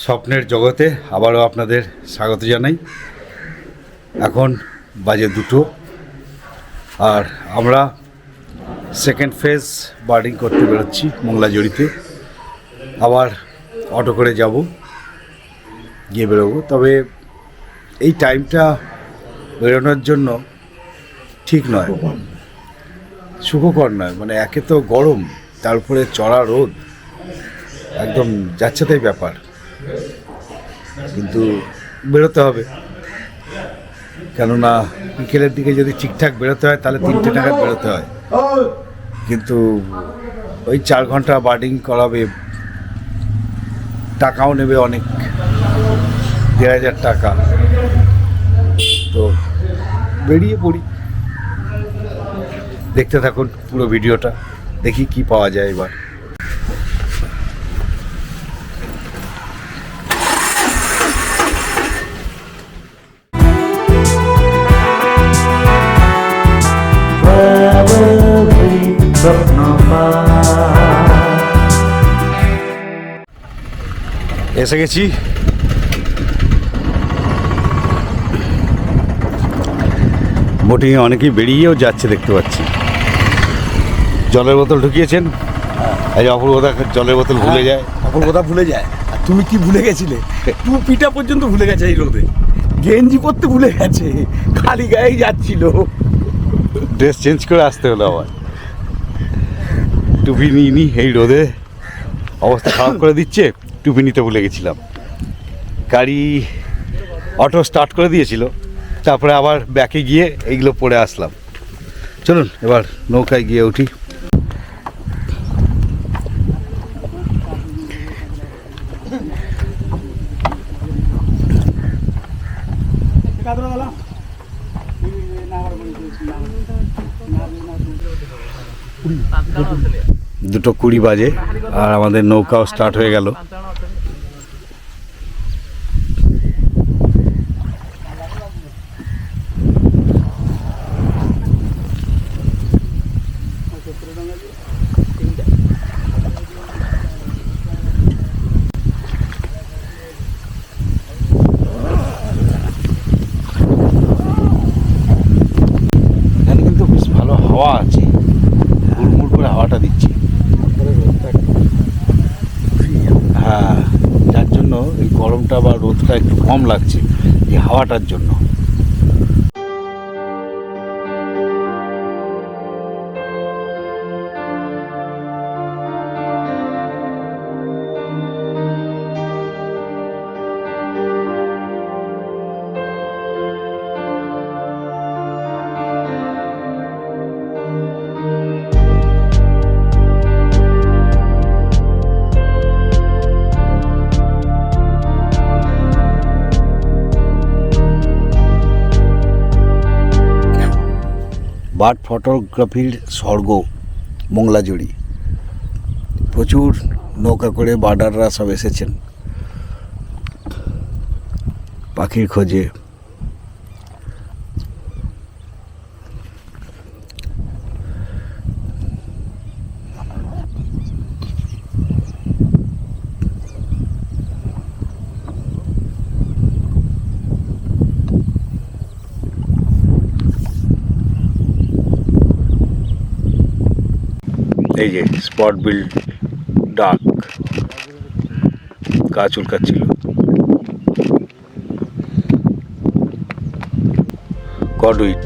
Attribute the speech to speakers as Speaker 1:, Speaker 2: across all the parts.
Speaker 1: স্বপ্নের জগতে আবারও আপনাদের স্বাগত জানাই। এখন বাজে 2টো, আর আমরা সেকেন্ড ফেজ বার্ডিং করতে বেরোচ্ছি মংলাজড়িতে। আবার অটো করে যাব, গিয়ে বেরোবো। তবে এই টাইমটা বেরোনোর জন্য ঠিক নয়, সুখকর নয়। মানে একে তো গরম, তারপরে চড়া রোদ, একদম যাচ্ছে তাই ব্যাপার। কিন্তু বেরোতে হবে, কেননা বিকেলের দিকে যদি ঠিকঠাক বেরোতে হয় তাহলে 3টে নাগাদ বেরোতে হয়। কিন্তু ওই 4 ঘন্টা বার্ডিং করাবে, টাকাও নেবে অনেক, 1,500 টাকা। তো বেরিয়ে পড়ি, দেখতে থাকুন পুরো ভিডিওটা, দেখি কি পাওয়া যায় এবার। এসে গেছি। বোটিংয়ে অনেকেই বেরিয়েও যাচ্ছে দেখতে পাচ্ছি। জলের বোতল ঢুকিয়েছেন, এই অপূর্বতা জলের বোতল ভুলে যায়।
Speaker 2: অপূর্বতা ভুলে যায়। আর তুমি কি ভুলে গেছিলে? টুপিটা পর্যন্ত ভুলে গেছে এই রোদে, গেঞ্জি পরতে ভুলে গেছে, খালি গায়েই যাচ্ছিল।
Speaker 1: ড্রেস চেঞ্জ করে আসতে হলো আবার। টুপি নিয়ে নি, এই রোদে অবস্থা খারাপ করে দিচ্ছে। টুপি নিতে ভুলে গেছিলাম। গাড়ি অটো স্টার্ট করে দিয়েছিল, তারপরে আবার ব্যাকে গিয়ে এইগুলো পরে আসলাম। চলুন এবার নৌকায় গিয়ে উঠি। দুটো 20 বাজে, আর আমাদের নৌকাও স্টার্ট হয়ে গেল। এখানে কিন্তু বেশ ভালো হাওয়া আছে, হুড়মুড় করে হাওয়াটা দিচ্ছে। হ্যাঁ, যার জন্য এই গরমটা বা রোদটা একটু কম লাগছে এই হাওয়াটার জন্য। বার্ড ফটোগ্রাফির স্বর্গ মংলাজড়ি। প্রচুর নৌকা করে বার্ডাররা সব এসেছেন পাখির খোঁজে। এই যে স্পট বিল ডাক, গা চুলকাচ্ছিল। কডউইট,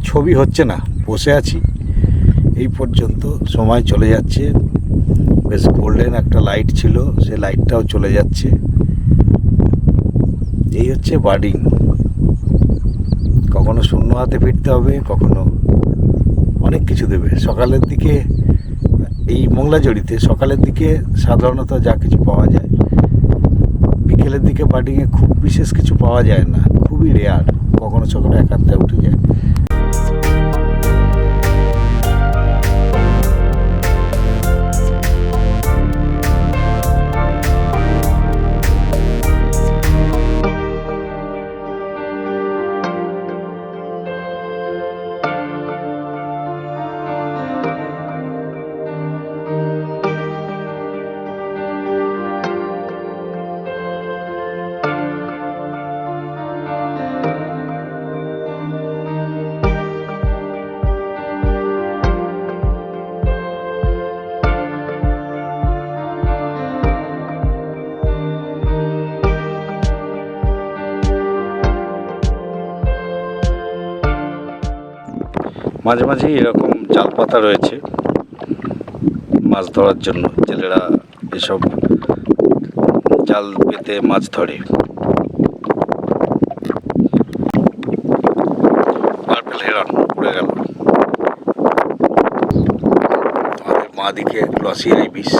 Speaker 1: ছবি হচ্ছে না, বসে আছি এই পর্যন্ত, সময় চলে যাচ্ছে। বেশ গোল্ডেন একটা লাইট ছিল, সে লাইটটাও চলে যাচ্ছে। এই হচ্ছে বার্ডিং। কখনো শূন্য হাতে ফিরতে হবে, কখনো অনেক কিছু দেবে। সকালের দিকে এই মোংলাজড়িতে সকালের দিকে সাধারণত যা কিছু পাওয়া যায়, বিকেলের দিকে বাডিংয়ে খুব বিশেষ কিছু পাওয়া যায় না, খুবই রেয়ার, কখনো সকালে এক আধটায় উঠে যায়। মাঝে মাঝে এরকম জাল পাতা রয়েছে মাছ ধরার জন্য, জেলেরা এসব জাল পেতে মাছ ধরে। পার্পেল হেরন উড়ে গেল, আমাদের মা দিকে লসিয়ার ইবিস।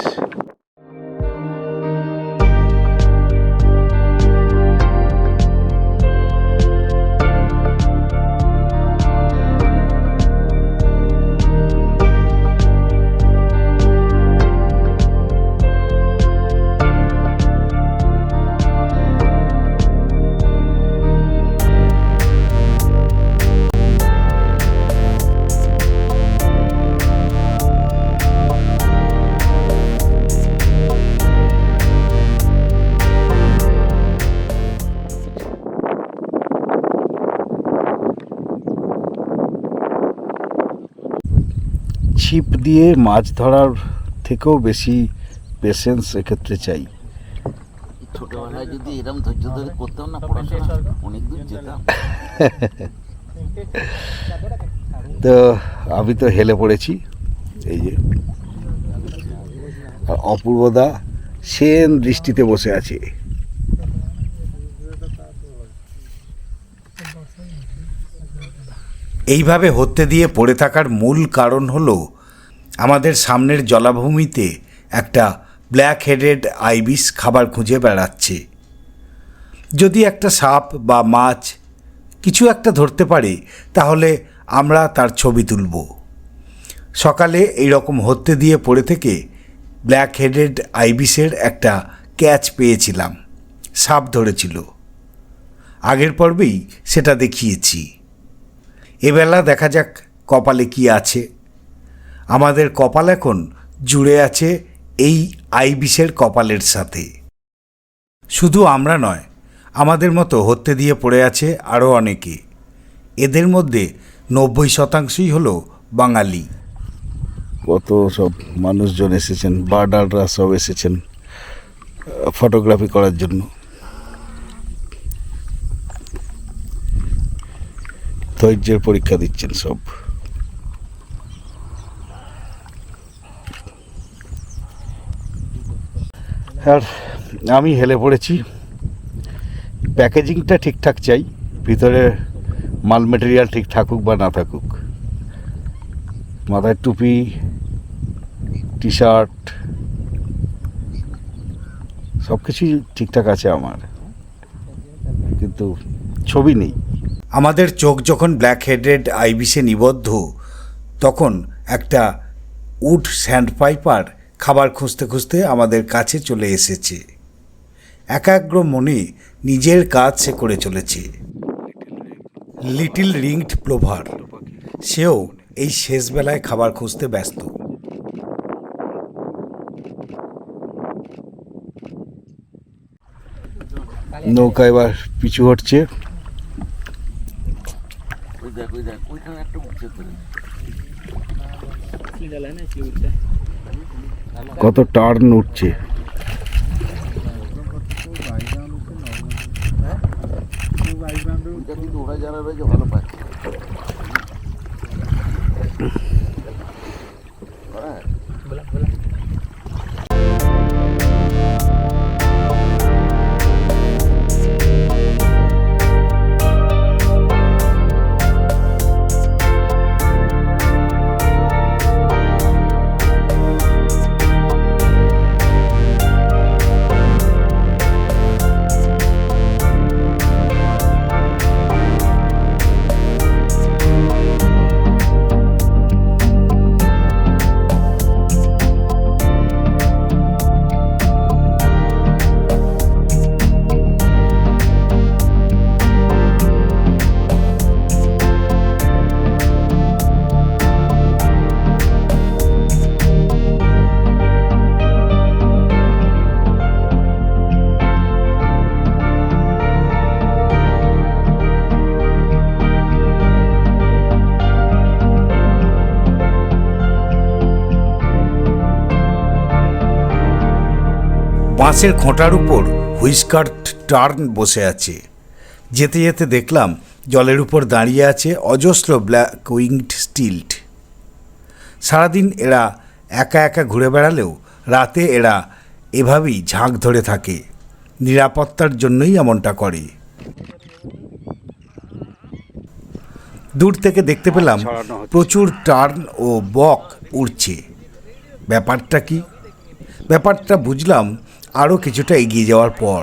Speaker 1: ছিপ দিয়ে মাছ ধরার থেকেও বেশি পেশেন্স এক্ষেত্রে চাই।
Speaker 3: ছোটবেলায় যদি এরকম ধৈর্য ধরে করতাম না পড়াশোনা, অনেক দূর যেতাম।
Speaker 1: তো আমি তো হেলে পড়েছি, এই যে আর অপূর্বদা সেন দৃষ্টিতে বসে আছে। এইভাবে হত্যে দিয়ে পড়ে থাকার মূল কারণ হলো আমাদের সামনের জলাভূমিতে একটা ব্ল্যাক হেডেড আইবিস খাবার খুঁজে বেড়াচ্ছে। যদি একটা সাপ বা মাছ কিছু একটা ধরতে পারে তাহলে আমরা তার ছবি তুলব। সকালে এই রকম হত্যে দিয়ে পড়ে থেকে ব্ল্যাক হেডেড আইবিসের একটা ক্যাচ পেয়েছিলাম, সাপ ধরেছিল। আগের পর্বেই সেটা দেখিয়েছি। এবেলা দেখা যাক কপালে কি আছে। আমাদের কপাল এখন জুড়ে আছে এই আইবিসের কপালের সাথে। শুধু আমরা নয়, আমাদের মতো হত্যে দিয়ে পড়ে আছে আরও অনেকে। এদের মধ্যে 90% হলো বাঙালি। কত সব মানুষজন এসেছেন, বার্ডাররা সব এসেছেন ফটোগ্রাফি করার জন্য। ধৈর্যের পরীক্ষা দিচ্ছেন সব। আর আমি হেলে পড়েছি। প্যাকেজিংটা ঠিকঠাক চাই, ভিতরে মাল মেটেরিয়াল ঠিক থাকুক বা না থাকুক। মাথায় টুপি, টি শার্ট সব কিছুই ঠিকঠাক আছে আমার, কিন্তু ছবি নেই। আমাদের চোখ যখন ব্ল্যাক হেডেড আইবিসে নিবদ্ধ, তখন একটা উড স্যান্ড পাইপার খাবার খুঁজতে খুঁজতে আমাদের কাছে চলে এসেছে। একাগ্র মনে নিজের কাজ সে করে চলেছে। লিটিল রিংড প্লোভার, সেও এই শেষ বেলায় খাবার খুঁজতে ব্যস্ত। নৌকা এবার পিছু হটছে। কত টার্ন উঠছে।
Speaker 3: ওরা যারা রয়েছে ভালো পাচ্ছে।
Speaker 4: বাঁশের খোঁটার উপর হুইস্কার টার্ন বসে আছে। যেতে যেতে দেখলাম জলের উপর দাঁড়িয়ে আছে অজস্র ব্ল্যাক উইংড স্টিল্ট। সারাদিন এরা একা একা ঘুরে বেড়ালেও রাতে এরা এভাবেই ঝাঁক ধরে থাকে। নিরাপত্তার জন্যই এমনটা করে। দূর থেকে দেখতে পেলাম প্রচুর টার্ন ও বক উড়ছে। ব্যাপারটা কি? ব্যাপারটা বুঝলাম আরও কিছুটা এগিয়ে যাওয়ার পর।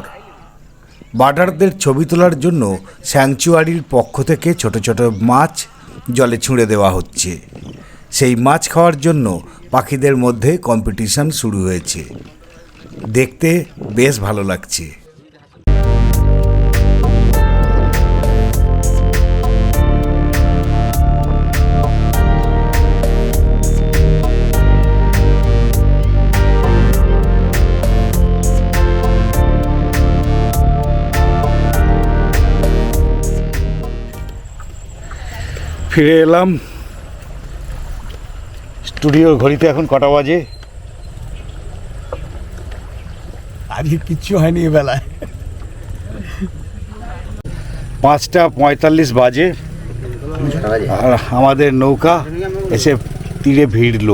Speaker 4: বার্ডারদের ছবি তোলার জন্য স্যাংচুয়ারির পক্ষ থেকে ছোট ছোট মাছ জলে ছুঁড়ে দেওয়া হচ্ছে। সেই মাছ খাওয়ার জন্য পাখিদের মধ্যে কম্পিটিশন শুরু হয়েছে। দেখতে বেশ ভালো লাগছে।
Speaker 1: ফিরে এলাম স্টুডিওর ঘড়িতে। এখন কটা বাজে?
Speaker 2: আজকে কিচ্ছু হয়নি এ বেলায়।
Speaker 1: 5:45 বাজে আর আমাদের নৌকা এসে তীরে ভিড়ল।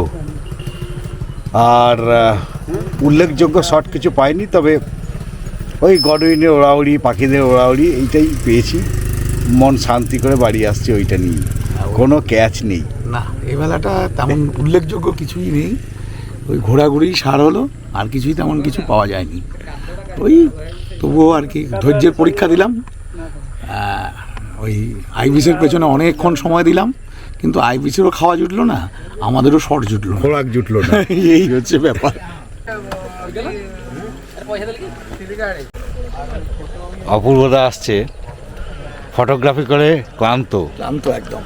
Speaker 1: আর উল্লেখযোগ্য শট কিছু পাইনি, তবে ওই গডউইনের ওড়াউড়ি, পাখিদের ওড়াউড়ি এইটাই পেয়েছি। মন শান্তি করে বাড়ি আসছে ওইটা নিয়ে। কোনো ক্যাচ নেই।
Speaker 2: না, এই বেলাটা তেমন উল্লেখযোগ্য কিছুই নেই। ওই ঘোরাঘুরি সার হলো, আর কিছুই তেমন কিছু পাওয়া যায়নি। ওই তবুও আর কি ধৈর্যের পরীক্ষা দিলাম। ওই আইবিসের পেছনে অনেকক্ষণ সময় দিলাম, কিন্তু আইবিসেরও খাওয়া জুটলো না, আমাদেরও শর্ট জুটলো না,
Speaker 1: খোরাক জুটলো না।
Speaker 2: এই হচ্ছে ব্যাপার।
Speaker 1: অপূর্বদা আসছে, ফটোগ্রাফি করে ক্লান্ত
Speaker 2: একদম।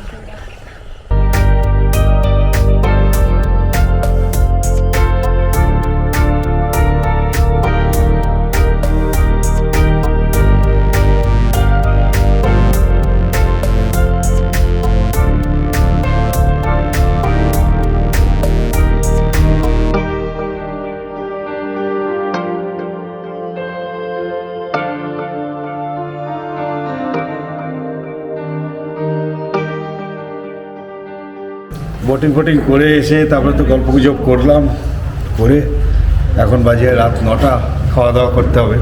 Speaker 1: বোটিং ফোটিং করে এসে তারপরে তো গল্প গুজব করলাম, করে এখন বাজে রাত 9টা। খাওয়া দাওয়া করতে হবে,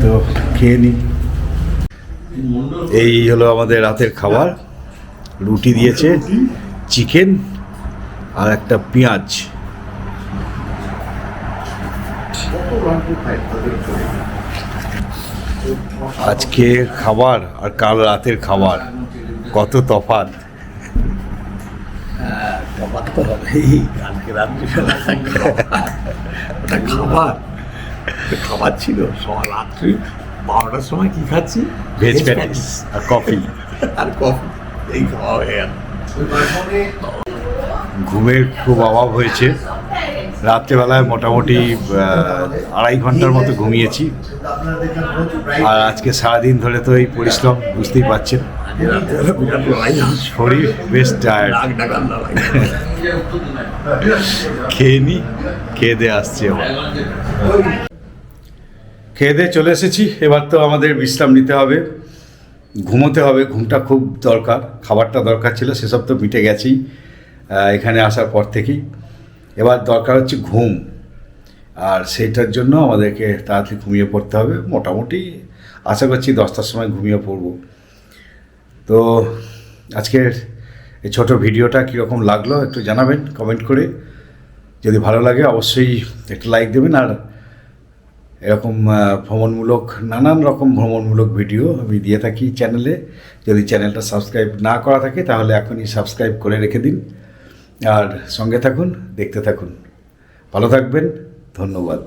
Speaker 1: তো খেয়ে নিই। এই হলো আমাদের রাতের খাবার। রুটি দিয়েছে, চিকেন আর একটা পেঁয়াজ। আজকে খাবার আর কাল রাতের খাবার কত তফাৎ।
Speaker 2: কালকে রাত্রিবেলা ওটা খাবার ছিল। রাত্রি 12টার সময় কি খাচ্ছি?
Speaker 1: ভেজ প্যাটিস আর কফি।
Speaker 2: এই খাওয়া হয়ে গেল।
Speaker 1: ঘুমের খুব অভাব হয়েছে। রাত্রেবেলায় মোটামুটি 2.5 ঘন্টার মতো ঘুমিয়েছি। আর আজকে সারাদিন ধরে তো এই পরিশ্রম, বুঝতেই পারছেন, শরীর বেশ টায়ার্ড। খেয়ে নিই, খেয়ে দিয়ে আসছি। আবার খেয়ে দিয়ে চলে এসেছি। এবার তো আমাদের বিশ্রাম নিতে হবে, ঘুমোতে হবে। ঘুমটা খুব দরকার, খাবারটা দরকার ছিল, সেসব তো মিটে গেছেই এখানে আসার পর থেকেই। এবার দরকার হচ্ছে ঘুম, আর সেইটার জন্য আমাদেরকে তাড়াতাড়ি ঘুমিয়ে পড়তে হবে। মোটামুটি আশা করছি 10টার সময় ঘুমিয়ে পড়ব। তো আজকের এই ছোটো ভিডিওটা কীরকম লাগলো একটু জানাবেন কমেন্ট করে। যদি ভালো লাগে অবশ্যই একটা লাইক দেবেন। আর এরকম ভ্রমণমূলক, নানান রকম ভ্রমণমূলক ভিডিও আমি দিয়ে থাকি চ্যানেলে। যদি চ্যানেলটা সাবস্ক্রাইব না করা থাকে তাহলে এখনই সাবস্ক্রাইব করে রেখে দিন, আর সঙ্গে থাকুন, দেখতে থাকুন। ভালো থাকবেন, ধন্যবাদ।